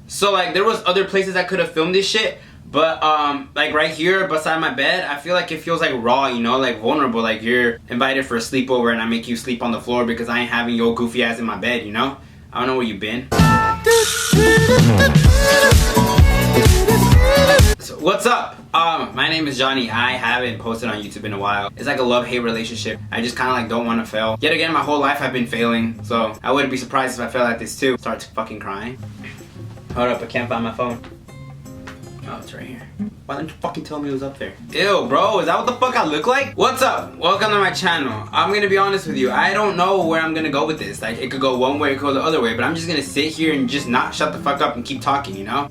So like there was other places I could have filmed this shit, but like right here beside my bed, I feel like it feels like raw, you know, like vulnerable, like you're invited for a sleepover and I make you sleep on the floor because I ain't having your goofy ass in my bed, you know? I don't know where you been. So what's up? My name is Johnny. I haven't posted on YouTube in a while. It's like a love-hate relationship. I just kind of like don't want to fail. Yet again, my whole life I've been failing, so I wouldn't be surprised if I fail at this too. Start fucking crying. Hold up, I can't find my phone. Oh, it's right here. Why didn't you fucking tell me it was up there? Ew, bro, is that what the fuck I look like? What's up? Welcome to my channel. I'm gonna be honest with you. I don't know where I'm gonna go with this. Like, it could go one way, it could go the other way, but I'm just gonna sit here and just not shut the fuck up and keep talking, you know?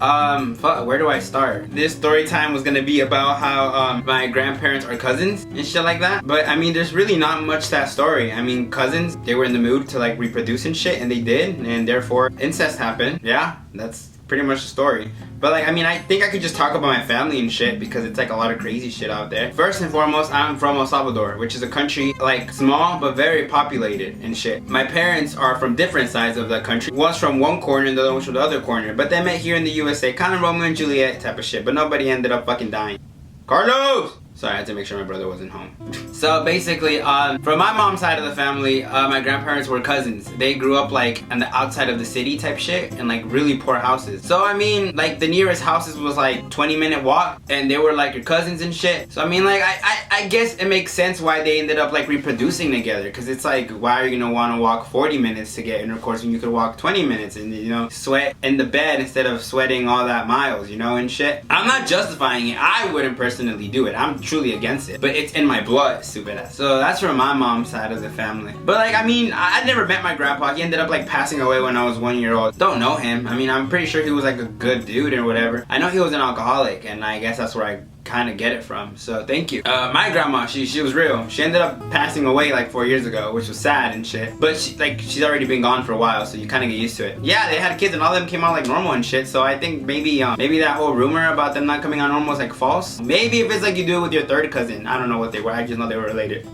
Fuck, where do I start? This story time was gonna be about how, my grandparents are cousins and shit like that. But, I mean, there's really not much to that story. I mean, cousins, they were in the mood to, like, reproduce and shit, and they did, and therefore, incest happened. Yeah, that's pretty much the story. But like, I mean, I think I could just talk about my family and shit because it's like a lot of crazy shit out there. First and foremost, I'm from El Salvador, which is a country like small but very populated and shit. My parents are from different sides of the country. One's from one corner and the other one's from the other corner. But they met here in the USA, kind of Romeo and Juliet type of shit. But nobody ended up fucking dying. Carlos! Sorry, I had to make sure my brother wasn't home. So basically, from my mom's side of the family, my grandparents were cousins. They grew up like on the outside of the city type shit and like really poor houses. So I mean, like the nearest houses was like 20-minute walk and they were like your cousins and shit. So I mean, like I guess it makes sense why they ended up like reproducing together, because it's like, why are you gonna want to walk 40 minutes to get intercourse when you could walk 20 minutes and, you know, sweat in the bed instead of sweating all that miles, you know, and shit. I'm not justifying it. I wouldn't personally do it. I'm truly against it, but it's in my blood, stupid ass. So that's from my mom's side of the family. But like, I mean, I never met my grandpa. He ended up like passing away when I was 1 year old. Don't know him. I mean, I'm pretty sure he was like a good dude or whatever. I know he was an alcoholic, and I guess that's where I kind of get it from, so thank you. My grandma, she was real. She ended up passing away like 4 years ago, which was sad and shit, but she's already been gone for a while, so you kind of get used to it. Yeah, they had kids and all of them came out like normal and shit, so I think maybe that whole rumor about them not coming out normal is like false. Maybe if it's like you do it with your third cousin. I don't know what they were, I just know they were related.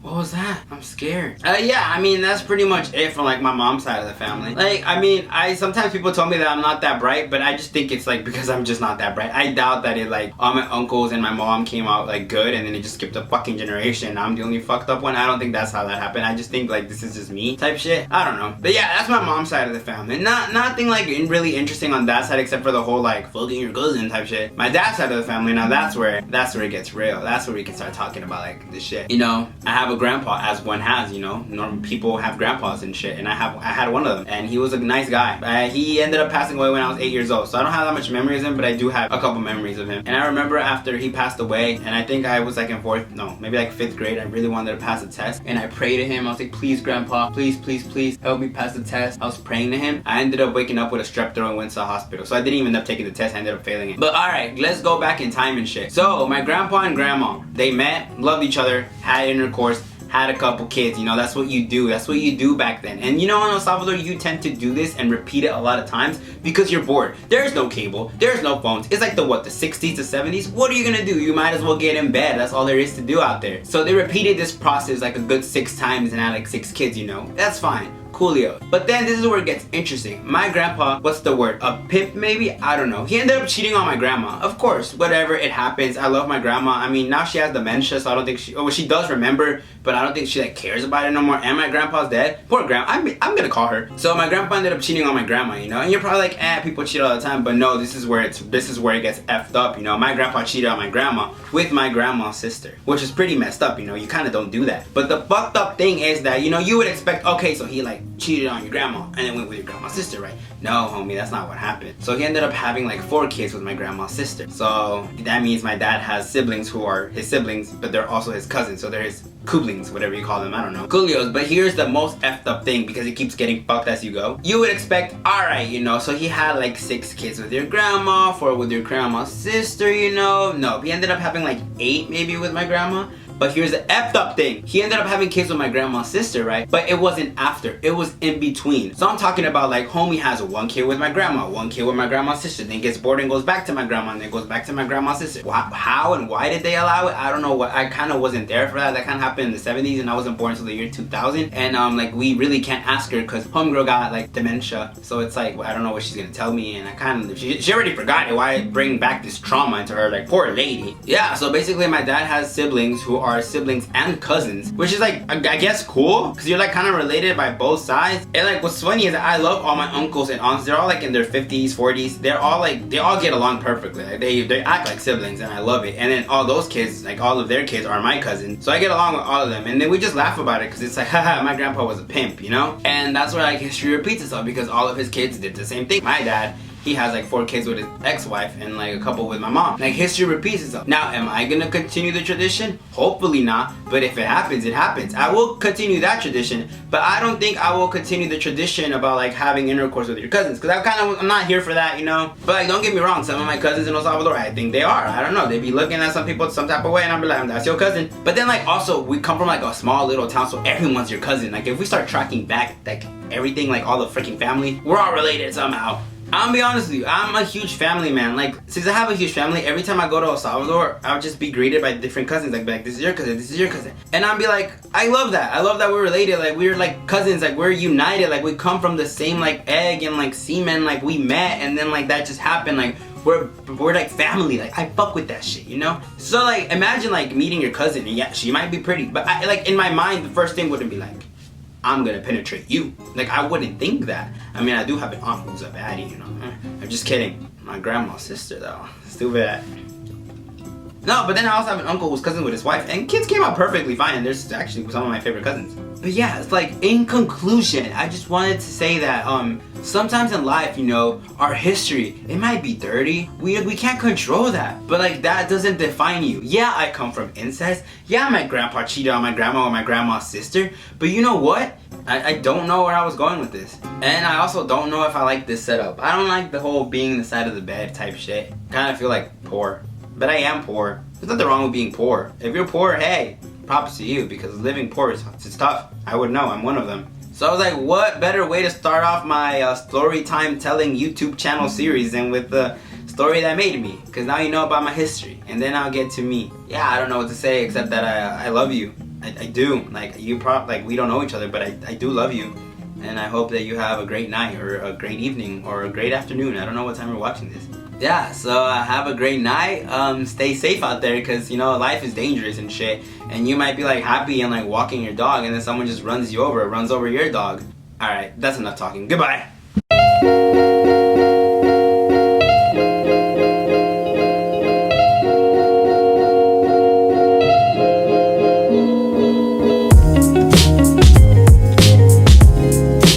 What was that? I'm scared. Yeah, I mean, that's pretty much it from like my mom's side of the family. Like, I mean, sometimes people tell me that I'm not that bright, but I just think it's like because I'm just not that bright. I doubt that it like all my uncles and my mom came out like good and then it just skipped a fucking generation. I'm the only fucked up one. I don't think that's how that happened. I just think like this is just me type shit. I don't know. But yeah, that's my mom's side of the family. Nothing like really interesting on that side except for the whole like fucking your cousin type shit. My dad's side of the family, now that's where it gets real. That's where we can start talking about like this shit. You know, I have a grandpa, as one has, you know, normal people have grandpas and shit, and I had one of them, and he was a nice guy. He ended up passing away when I was 8 years old, so I don't have that much memories of him, but I do have a couple memories of him. And I remember after he passed away, and I think I was like in maybe like 5th grade, I really wanted to pass the test, and I prayed to him. I was like, please grandpa, please help me pass the test. I was praying to him. I ended up waking up with a strep throat and went to the hospital, so I didn't even end up taking the test. I ended up failing it. But alright, let's go back in time and shit. So my grandpa and grandma, they met, loved each other, had intercourse, had a couple kids. You know, that's what you do. That's what you do back then. And you know, in El Salvador, you tend to do this and repeat it a lot of times because you're bored. There's no cable. There's no phones. It's like the 60s to 70s. What are you gonna do? You might as well get in bed. That's all there is to do out there. So they repeated this process like a good 6 times and had like 6 kids, you know. That's fine. Coolio. But then this is where it gets interesting. My grandpa, what's the word? A pimp maybe? I don't know. He ended up cheating on my grandma. Of course, whatever, it happens. I love my grandma. I mean, now she has dementia, so I don't think she does remember, but I don't think she like cares about it no more. And my grandpa's dead. Poor grandma. I'm gonna call her. So my grandpa ended up cheating on my grandma, you know? And you're probably like, people cheat all the time, but no, this is where it gets effed up, you know? My grandpa cheated on my grandma with my grandma's sister, which is pretty messed up, you know? You kind of don't do that. But the fucked up thing is that, you know, you would expect, okay, so he like cheated on your grandma and then went with your grandma's sister, right? No, homie, that's not what happened. So he ended up having like 4 kids with my grandma's sister. So that means my dad has siblings who are his siblings, but they're also his cousins. So they're his Kublings, whatever you call them, I don't know. Coolios, but here's the most effed up thing because it keeps getting fucked as you go. You would expect, alright, you know, so he had like 6 kids with your grandma, 4 with your grandma's sister, you know. No, he ended up having like 8 maybe with my grandma. But here's the effed up thing. He ended up having kids with my grandma's sister, right? But it wasn't after. It was in between. So I'm talking about like homie has one kid with my grandma, one kid with my grandma's sister, then gets bored and goes back to my grandma, and then goes back to my grandma's sister. How and why did they allow it? I don't know. What I kind of wasn't there for that. That kind of happened in the 70s, and I wasn't born until the year 2000. And like we really can't ask her because homegirl got like dementia. So it's like I don't know what she's gonna tell me, and I kind of she already forgot it. Why bring back this trauma into her? Like poor lady. Yeah. So basically, my dad has siblings who are siblings and cousins, which is like I guess cool because you're like kind of related by both sides. And like what's funny is that I love all my uncles and aunts. They're all like in their 50s, 40s. They're all like they all get along perfectly. Like, they act like siblings, and I love it. And then all those kids, like all of their kids, are my cousins. So I get along with all of them, and then we just laugh about it because it's like, haha, my grandpa was a pimp, you know. And that's where like history repeats itself because all of his kids did the same thing. My dad, he has like 4 kids with his ex-wife and like a couple with my mom. Like history repeats itself. Now, am I gonna continue the tradition? Hopefully not. But if it happens, it happens. I will continue that tradition, but I don't think I will continue the tradition about like having intercourse with your cousins because I'm not here for that, you know. But like, don't get me wrong. Some of my cousins in El Salvador, I think they are. I don't know. They be looking at some people some type of way, and I'll be like, that's your cousin. But then like also, we come from like a small little town, so everyone's your cousin. Like if we start tracking back like everything, like all the freaking family, we're all related somehow. I'm gonna be honest with you, I'm a huge family man. Like, since I have a huge family, every time I go to El Salvador, I'll just be greeted by different cousins. Like, this is your cousin, this is your cousin. And I'll be like, I love that. I love that we're related. Like, we're like cousins, like we're united. Like, we come from the same like egg and like semen. Like, we met and then like that just happened. Like, we're like family. Like, I fuck with that shit, you know? So like, imagine like meeting your cousin, and yeah, she might be pretty, but I, like in my mind, the first thing wouldn't be like, I'm gonna penetrate you. Like, I wouldn't think that. I mean, I do have an aunt who's a baddie, you know. I'm just kidding. My grandma's sister, though. Stupid. No, but then I also have an uncle who's cousin with his wife, and kids came out perfectly fine. And there's actually some of my favorite cousins. But yeah, it's like, in conclusion, I just wanted to say that sometimes in life, you know, our history, it might be dirty. We can't control that. But like, that doesn't define you. Yeah, I come from incest. Yeah, my grandpa cheated on my grandma with my grandma's sister. But you know what? I don't know where I was going with this. And I also don't know if I like this setup. I don't like the whole being in the side of the bed type shit. Kind of feel like poor. But I am poor. There's nothing wrong with being poor. If you're poor, hey, props to you, because living poor is tough. I would know, I'm one of them. So I was like, what better way to start off my story time telling YouTube channel series than with the story that made me? Because now you know about my history, and then I'll get to me. Yeah, I don't know what to say except that I love you. I do. Like, we don't know each other, but I do love you. And I hope that you have a great night, or a great evening, or a great afternoon. I don't know what time you're watching this. Yeah, so have a great night. Stay safe out there, because, you know, life is dangerous and shit. And you might be like happy and like walking your dog, and then someone just runs over your dog. Alright, that's enough talking. Goodbye.